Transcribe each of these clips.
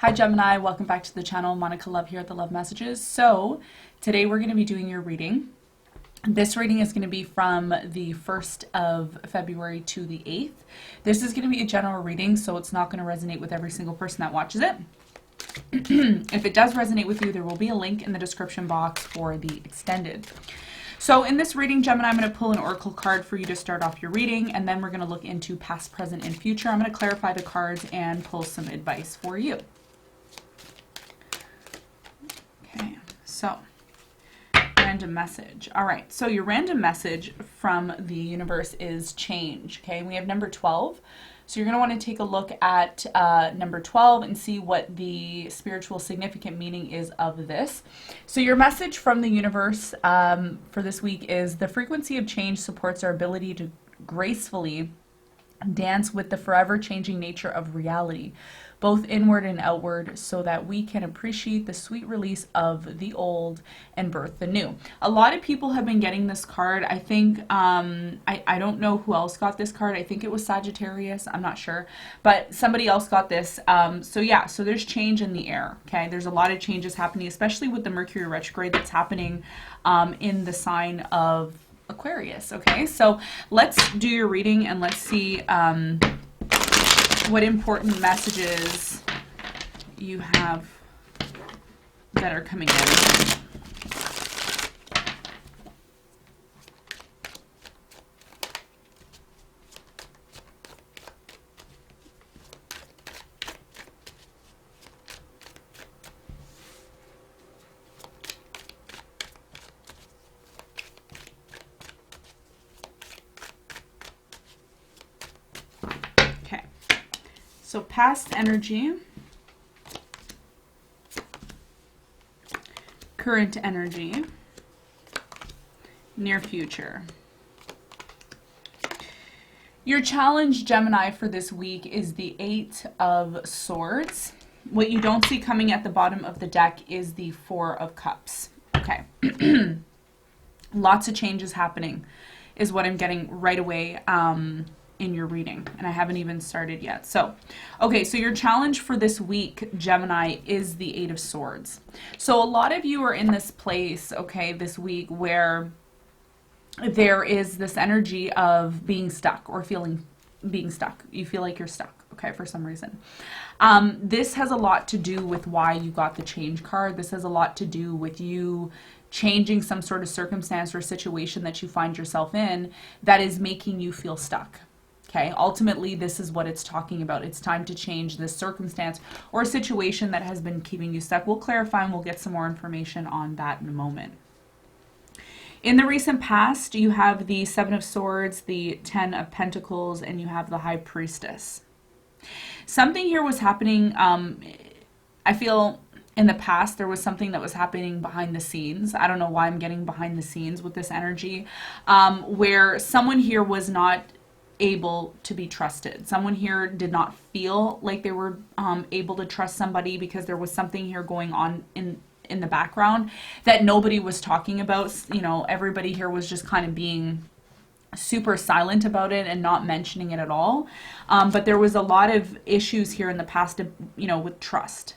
Hi Gemini, welcome back to the channel. Monica Love here at the Love Messages. So today we're going to be doing your reading. This reading is going to be from the 1st of February to the 8th. This is going to be a general reading, so it's not going to resonate with every single person that watches it. If it does resonate with you, there will be a link in the description box for the extended. So in this reading, Gemini, I'm going to pull an oracle card for you to start off your reading, and then we're going to look into past, present, and future. I'm going to clarify the cards and pull some advice for you. Okay, so random message. All right, so your random message from the universe is change. Okay, we have number 12. So you're going to want to take a look at number 12 and see what the spiritual significant meaning is of this. So your message from the universe for this week is the frequency of change supports our ability to gracefully dance with the forever changing nature of reality, both inward and outward, so that we can appreciate the sweet release of the old and birth the new. A lot of people have been getting this card. I think, I don't know who else got this card. I think it was Sagittarius. I'm not sure. But somebody else got this. So yeah, so there's change in the air. Okay, there's a lot of changes happening, especially with the Mercury retrograde that's happening in the sign of Aquarius. Okay, so let's do your reading and let's see what important messages you have that are coming in. So past energy, current energy, near future. Your challenge, Gemini, for this week is the 8 of Swords. What you don't see coming at the bottom of the deck is the 4 of Cups. Okay. Lots of changes happening is what I'm getting right away in your reading, and I haven't even started yet. So, okay, so your challenge for this week, Gemini, is the 8 of Swords. So a lot of you are in this place, okay, this week where there is this energy of being stuck or being stuck. You feel like you're stuck, okay, for some reason. This has a lot to do with why you got the change card. This has a lot to do with you changing some sort of circumstance or situation that you find yourself in that is making you feel stuck. Okay, ultimately, this is what it's talking about. It's time to change this circumstance or situation that has been keeping you stuck. We'll clarify and we'll get some more information on that in a moment. In the recent past, you have the 7 of Swords, the 10 of Pentacles, and you have the High Priestess. Something here was happening, I feel in the past there was something that was happening behind the scenes. I don't know why I'm getting behind the scenes with this energy, where someone here was not able to be trusted. Someone here did not feel like they were able to trust somebody because there was something here going on in the background that nobody was talking about. You know, everybody here was just kind of being super silent about it and not mentioning it at all. But there was a lot of issues here in the past, you know, with trust.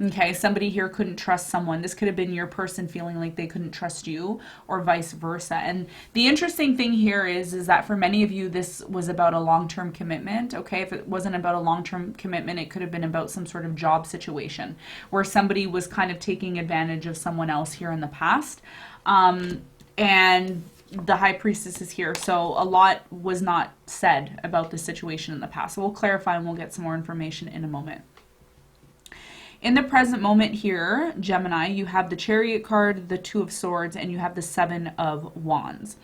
Okay, somebody here couldn't trust someone. This could have been your person feeling like they couldn't trust you, or vice versa. And the interesting thing here is that for many of you, this was about a long-term commitment. Okay, if it wasn't about a long-term commitment, it could have been about some sort of job situation where somebody was kind of taking advantage of someone else here in the past. And the High Priestess is here, so a lot was not said about this situation in the past. So we'll clarify and we'll get some more information in a moment. In the present moment here, Gemini, you have the Chariot card, the 2 of Swords, and you have the 7 of Wands.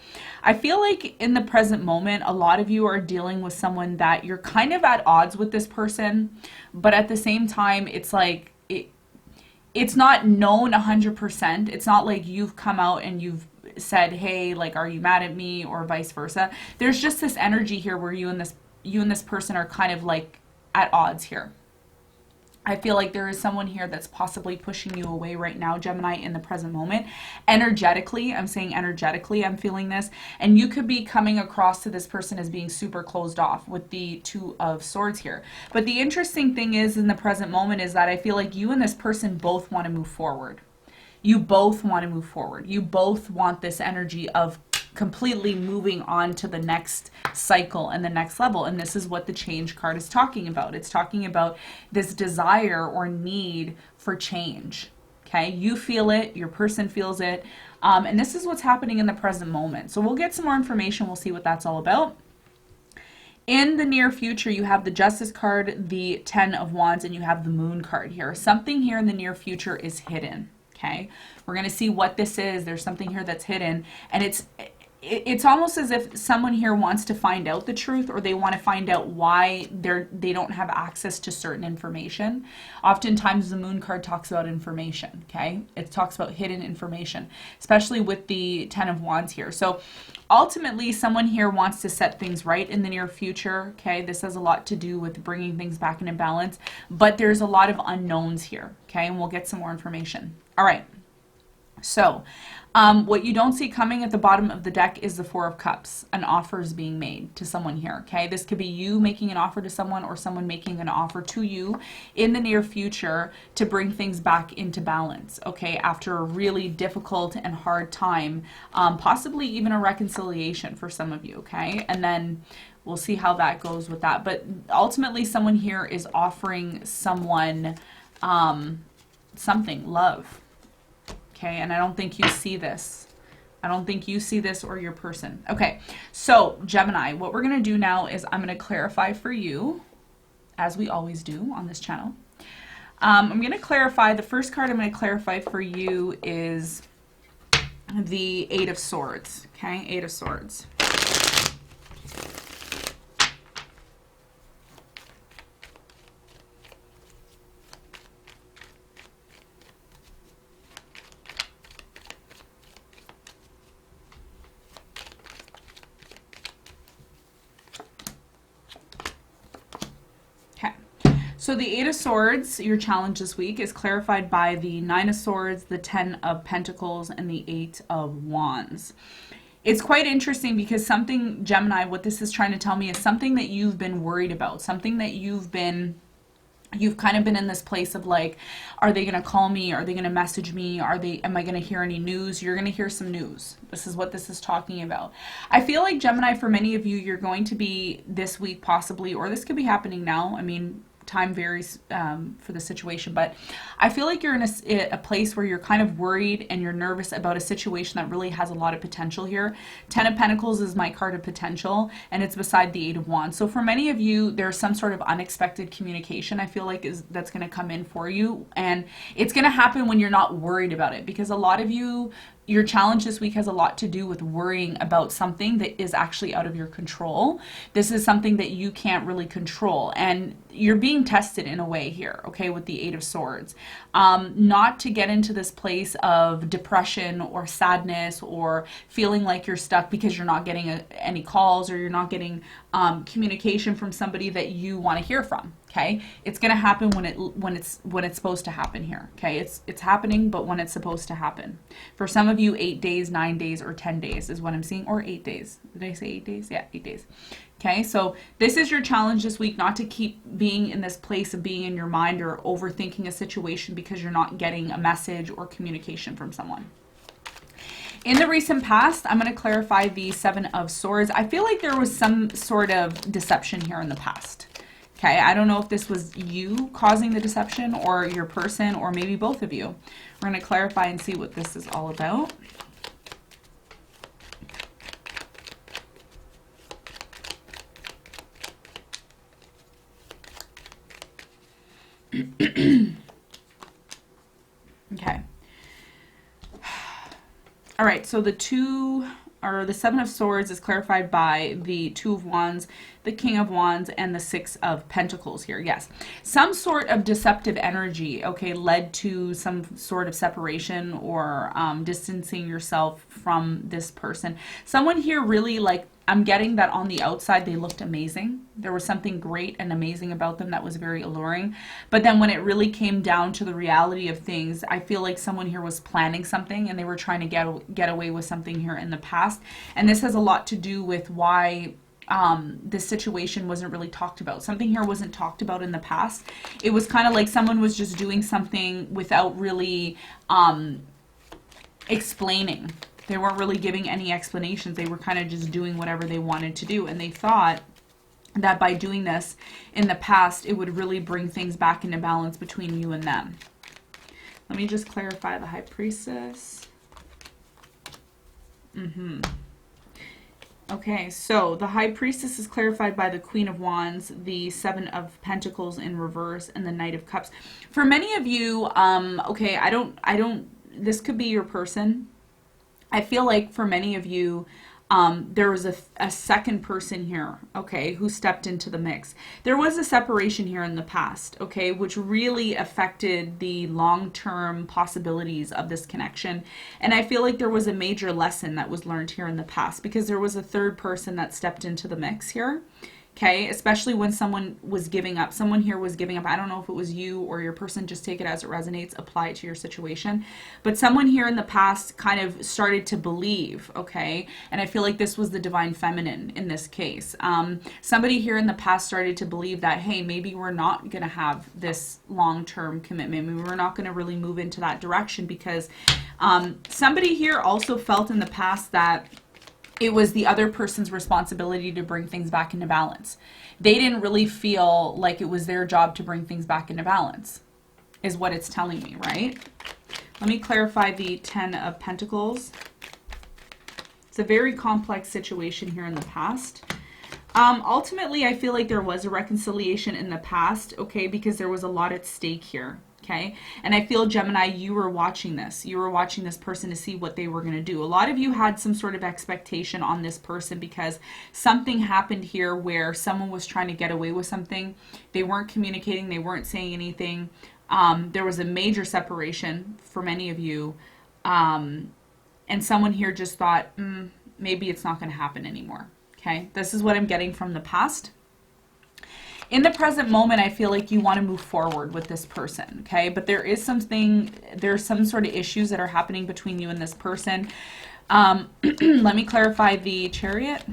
I feel like in the present moment, a lot of you are dealing with someone that you're kind of at odds with this person, but at the same time, it's like, it's not known 100%. It's not like you've come out and you've said, hey, like, are you mad at me, or vice versa. There's just this energy here where you and this person are kind of like at odds here. I feel like there is someone here that's possibly pushing you away right now, Gemini, in the present moment. Energetically, I'm saying energetically, I'm feeling this. And you could be coming across to this person as being super closed off with the Two of Swords here. But the interesting thing is, in the present moment, is that I feel like you and this person both want to move forward. You both want to move forward. You both want this energy of completely moving on to the next cycle and the next level. And this is what the change card is talking about. It's talking about this desire or need for change. Okay, you feel it, your person feels it, and this is what's happening in the present moment. So we'll get some more information. We'll see what that's all about. In the near future, you have the Justice card, the Ten of Wands, and you have the Moon card here. Something here in the near future is hidden. Okay, we're going to see what this is. There's something here that's hidden, and it's almost as if someone here wants to find out the truth, or they want to find out why they don't have access to certain information. Oftentimes the Moon card talks about information, okay? It talks about hidden information, especially with the Ten of Wands here. So ultimately, someone here wants to set things right in the near future, okay? This has a lot to do with bringing things back into balance, but there's a lot of unknowns here, okay? And we'll get some more information. All right. So what you don't see coming at the bottom of the deck is the Four of Cups. An offer is being made to someone here, okay? This could be you making an offer to someone, or someone making an offer to you in the near future to bring things back into balance, okay? After a really difficult and hard time, possibly even a reconciliation for some of you, okay? And then we'll see how that goes with that. But ultimately, someone here is offering someone something, love. Okay, and I don't think you see this. I don't think you see this, or your person. Okay, so Gemini, what we're going to do now is I'm going to clarify for you, as we always do on this channel. I'm going to clarify, the first card I'm going to clarify for you is the Eight of Swords. Okay, Eight of Swords. So the Eight of Swords, your challenge this week, is clarified by the Nine of Swords, the Ten of Pentacles, and the Eight of Wands. It's quite interesting because something, Gemini, what this is trying to tell me is something that you've been worried about, something that you've kind of been in this place of like, are they going to call me? Are they going to message me? Am I going to hear any news? You're going to hear some news. This is what this is talking about. I feel like, Gemini, for many of you, you're going to be this week possibly, or this could be happening now. I mean, time varies for the situation, but I feel like you're in a place where you're kind of worried and you're nervous about a situation that really has a lot of potential here. Ten of Pentacles is my card of potential, and it's beside the Eight of Wands. So for many of you, there's some sort of unexpected communication I feel like that's going to come in for you, and it's going to happen when you're not worried about it, because a lot of you, your challenge this week has a lot to do with worrying about something that is actually out of your control. This is something that you can't really control, and you're being tested in a way here, okay, with the Eight of Swords. Not to get into this place of depression or sadness or feeling like you're stuck because you're not getting any calls, or you're not getting communication from somebody that you want to hear from. Okay, it's going to happen when it's supposed to happen here. Okay, it's happening, but when it's supposed to happen. For some of you, 8 days, 9 days, or 10 days is what I'm seeing, or 8 days. Did I say 8 days? Yeah, 8 days. Okay, so this is your challenge this week, not to keep being in this place of being in your mind or overthinking a situation because you're not getting a message or communication from someone. In the recent past, I'm going to clarify the Seven of Swords. I feel like there was some sort of deception here in the past. Okay, I don't know if this was you causing the deception, or your person, or maybe both of you. We're going to clarify and see what this is all about. Okay. All right, so the Seven of Swords is clarified by the Two of Wands, the King of Wands, and the Six of Pentacles here. Yes, some sort of deceptive energy, okay, led to some sort of separation or distancing yourself from this person. Someone here really, like, I'm getting that on the outside they looked amazing. There was something great and amazing about them that was very alluring. But then when it really came down to the reality of things, I feel like someone here was planning something and they were trying to get away with something here in the past. And this has a lot to do with why this situation wasn't really talked about. Something here wasn't talked about in the past. It was kind of like someone was just doing something without really explaining. They weren't really giving any explanations. They were kind of just doing whatever they wanted to do. And they thought that by doing this in the past, it would really bring things back into balance between you and them. Let me just clarify the High Priestess. Okay, so the High Priestess is clarified by the Queen of Wands, the Seven of Pentacles in reverse, and the Knight of Cups. For many of you, okay, this could be your person. I feel like for many of you, there was a second person here, okay, who stepped into the mix. There was a separation here in the past, okay, which really affected the long-term possibilities of this connection. And I feel like there was a major lesson that was learned here in the past because there was a third person that stepped into the mix here. Okay, especially when someone was giving up. Someone here was giving up. I don't know if it was you or your person. Just take it as it resonates. Apply it to your situation. But someone here in the past kind of started to believe, okay? And I feel like this was the divine feminine in this case. Somebody here in the past started to believe that, hey, maybe we're not going to have this long-term commitment. Maybe we're not going to really move into that direction because somebody here also felt in the past that it was the other person's responsibility to bring things back into balance. They didn't really feel like it was their job to bring things back into balance, is what it's telling me, right? Let me clarify the Ten of Pentacles. It's a very complex situation here in the past. Ultimately, I feel like there was a reconciliation in the past, okay, because there was a lot at stake here. Okay. And I feel, Gemini, you were watching this. You were watching this person to see what they were going to do. A lot of you had some sort of expectation on this person because something happened here where someone was trying to get away with something. They weren't communicating. They weren't saying anything. There was a major separation for many of you. And someone here just thought, maybe it's not going to happen anymore. Okay. This is what I'm getting from the past. In the present moment, I feel like you want to move forward with this person, okay? But there's some sort of issues that are happening between you and this person. Let me clarify the Chariot.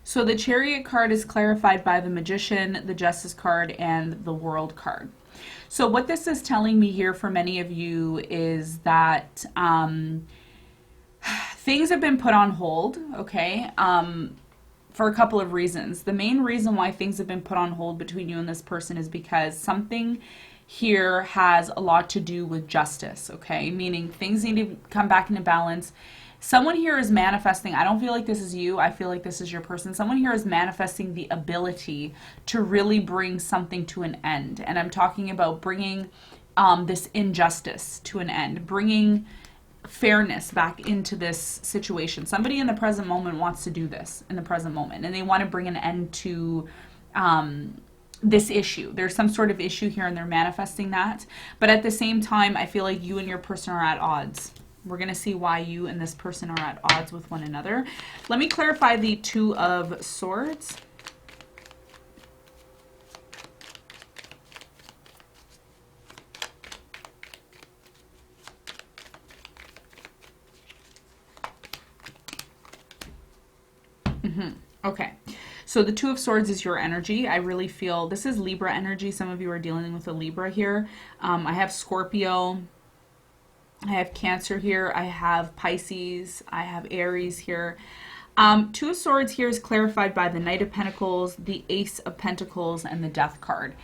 So the Chariot card is clarified by the Magician, the Justice card, and the World card. So what this is telling me here for many of you is that things have been put on hold, okay, for a couple of reasons. The main reason why things have been put on hold between you and this person is because something here has a lot to do with justice, okay, meaning things need to come back into balance. Someone here is manifesting, I don't feel like this is you, I feel like this is your person. Someone here is manifesting the ability to really bring something to an end. And I'm talking about bringing this injustice to an end, bringing fairness back into this situation. Somebody in the present moment wants to do this in the present moment, and they want to bring an end to this issue. There's some sort of issue here and they're manifesting that. But at the same time, I feel like you and your person are at odds. We're going to see why you and this person are at odds with one another. Let me clarify the Two of Swords. Okay. So the Two of Swords is your energy. I really feel this is Libra energy. Some of you are dealing with a Libra here. I have Scorpio. I have Cancer here. I have Pisces. I have Aries here. Two of Swords here is clarified by the Knight of Pentacles, the Ace of Pentacles, and the Death card.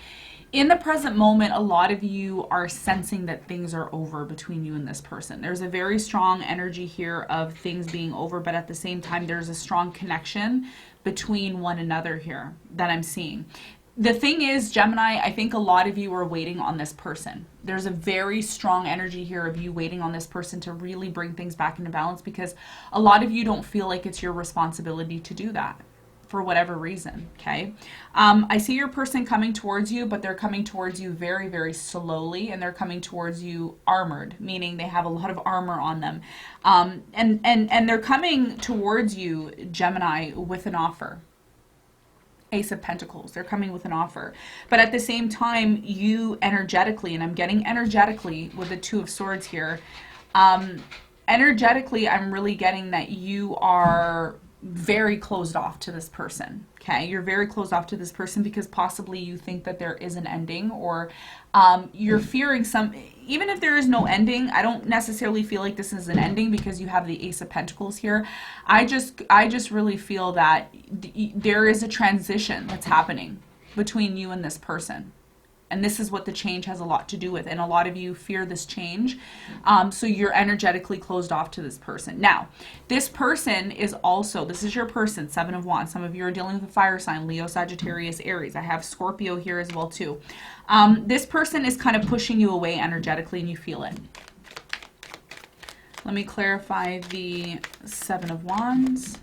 In the present moment, a lot of you are sensing that things are over between you and this person. There's a very strong energy here of things being over, but at the same time, there's a strong connection between one another here that I'm seeing. The thing is, Gemini, I think a lot of you are waiting on this person. There's a very strong energy here of you waiting on this person to really bring things back into balance because a lot of you don't feel like it's your responsibility to do that. for whatever reason, okay? I see your person coming towards you, but they're coming towards you very, very slowly, and they're coming towards you armored, meaning they have a lot of armor on them. And they're coming towards you, Gemini, with an offer. Ace of Pentacles. They're coming with an offer. But at the same time, you energetically, and I'm getting energetically with the Two of Swords here, energetically, I'm really getting that you are very closed off to this person. Okay, you're very closed off to this person because possibly you think that there is an ending, or you're fearing some, even if there is no ending, I don't necessarily feel like this is an ending because you have the Ace of Pentacles here. I just really feel that there is a transition that's happening between you and this person. And this is what the change has a lot to do with. And a lot of you fear this change. So you're energetically closed off to this person. Now, this person is also, this is your person, Seven of Wands. Some of you are dealing with a fire sign, Leo, Sagittarius, Aries. I have Scorpio here as well too. This person is kind of pushing you away energetically and you feel it. Let me clarify the Seven of Wands.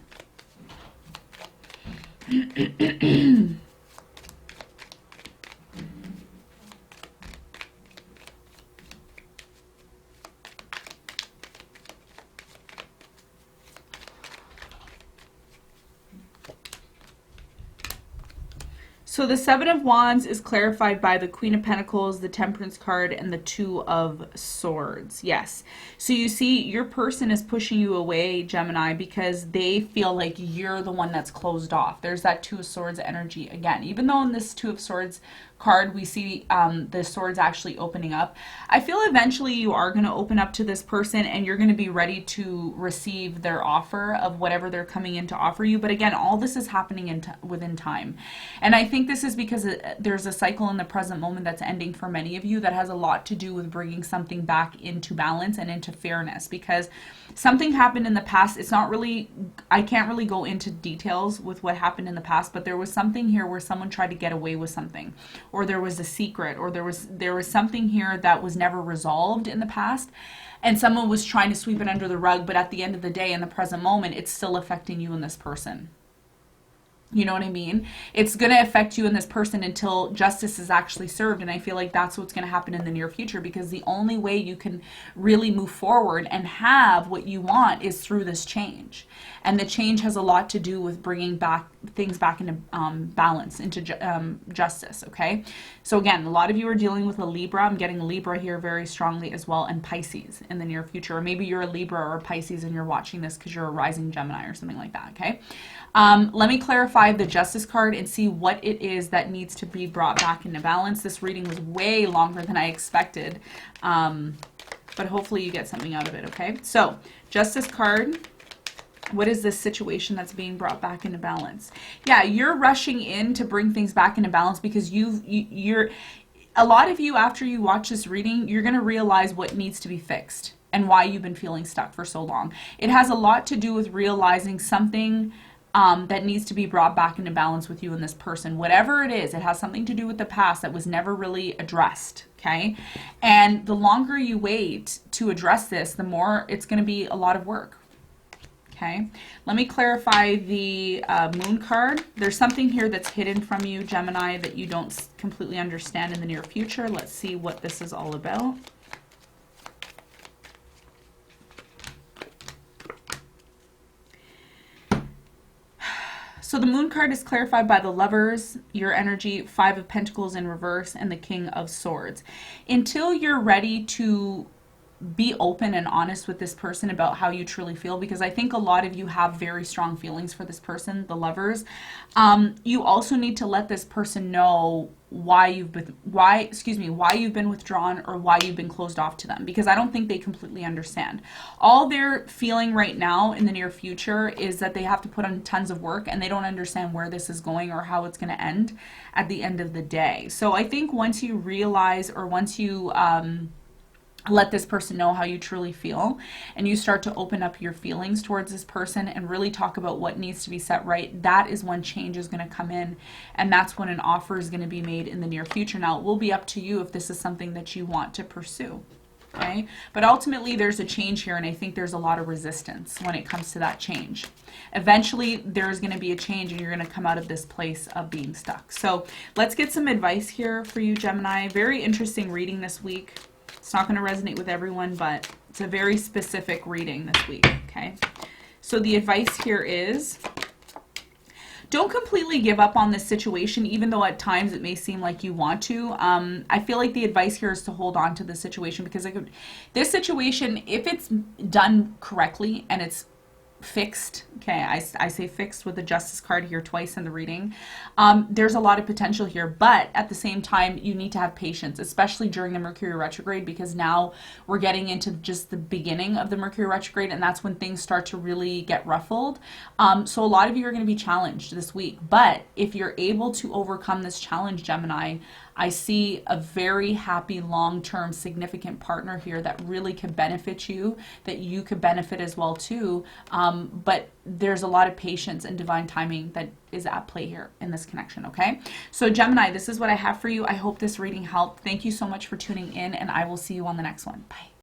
So the Seven of Wands is clarified by the Queen of Pentacles, the Temperance card, and the Two of Swords. Yes. So you see, your person is pushing you away, Gemini, because they feel like you're the one that's closed off. There's that Two of Swords energy again. Even though in this Two of Swords card we see the swords actually opening up, I feel eventually you are going to open up to this person and you're going to be ready to receive their offer of whatever they're coming in to offer you. But again, all this is happening within time. And I think this is because there's a cycle in the present moment that's ending for many of you that has a lot to do with bringing something back into balance and into fairness, because something happened in the past. It's not really, I can't really go into details with what happened in the past, but there was something here where someone tried to get away with something, or there was a secret, or there was something here that was never resolved in the past, and someone was trying to sweep it under the rug, but at the end of the day, in the present moment, it's still affecting you and this person. You know what I mean? It's going to affect you and this person until justice is actually served. And I feel like that's what's going to happen in the near future, because the only way you can really move forward and have what you want is through this change. And the change has a lot to do with bringing back things back into balance, into justice. Okay. So again, a lot of you are dealing with a Libra. I'm getting Libra here very strongly as well, and Pisces in the near future. Or maybe you're a Libra or a Pisces and you're watching this because you're a rising Gemini or something like that. Okay. Let me clarify the Justice card and see what it is that needs to be brought back into balance. This reading was way longer than I expected, but hopefully you get something out of it, okay? So, Justice card, what is this situation that's being brought back into balance? Yeah, you're rushing in to bring things back into balance because you're a lot of you, after you watch this reading, you're going to realize what needs to be fixed and why you've been feeling stuck for so long. It has a lot to do with realizing something that needs to be brought back into balance with you and this person. Whatever it is, it has something to do with the past that was never really addressed, okay? And the longer you wait to address this, the more it's going to be a lot of work, okay? Let me clarify the Moon card. There's something here that's hidden from you, Gemini, that you don't completely understand in the near future. Let's see what this is all about. So the Moon card is clarified by the Lovers, your energy, Five of Pentacles in reverse, and the King of Swords. Until you're ready to be open and honest with this person about how you truly feel, because I think a lot of you have very strong feelings for this person, the Lovers. You also need to let this person know why you've been withdrawn, or why you've been closed off to them, because I don't think they completely understand. All they're feeling right now in the near future is that they have to put on tons of work, and they don't understand where this is going or how it's going to end at the end of the day. So I think once you realize, or once you let this person know how you truly feel, and you start to open up your feelings towards this person and really talk about what needs to be set right, that is when change is going to come in, and that's when an offer is going to be made in the near future. Now, it will be up to you if this is something that you want to pursue. Okay, but ultimately there's a change here, and I think there's a lot of resistance when it comes to that change. Eventually there's going to be a change, and you're going to come out of this place of being stuck. So let's get some advice here for you, Gemini. Very interesting reading this week. It's not going to resonate with everyone, but it's a very specific reading this week. Okay, so the advice here is, don't completely give up on this situation, even though at times it may seem like you want to. I feel like the advice here is to hold on to the situation, because this situation, if it's done correctly and it's fixed, okay, I say fixed with the Justice card here twice in the reading, there's a lot of potential here, but at the same time you need to have patience, especially during the Mercury retrograde, because now we're getting into just the beginning of the Mercury retrograde, and that's when things start to really get ruffled. So a lot of you are going to be challenged this week, but if you're able to overcome this challenge, Gemini, I see a very happy, long-term, significant partner here that really could benefit you, that you could benefit as well too. But there's a lot of patience and divine timing that is at play here in this connection, okay? So Gemini, this is what I have for you. I hope this reading helped. Thank you so much for tuning in, and I will see you on the next one. Bye.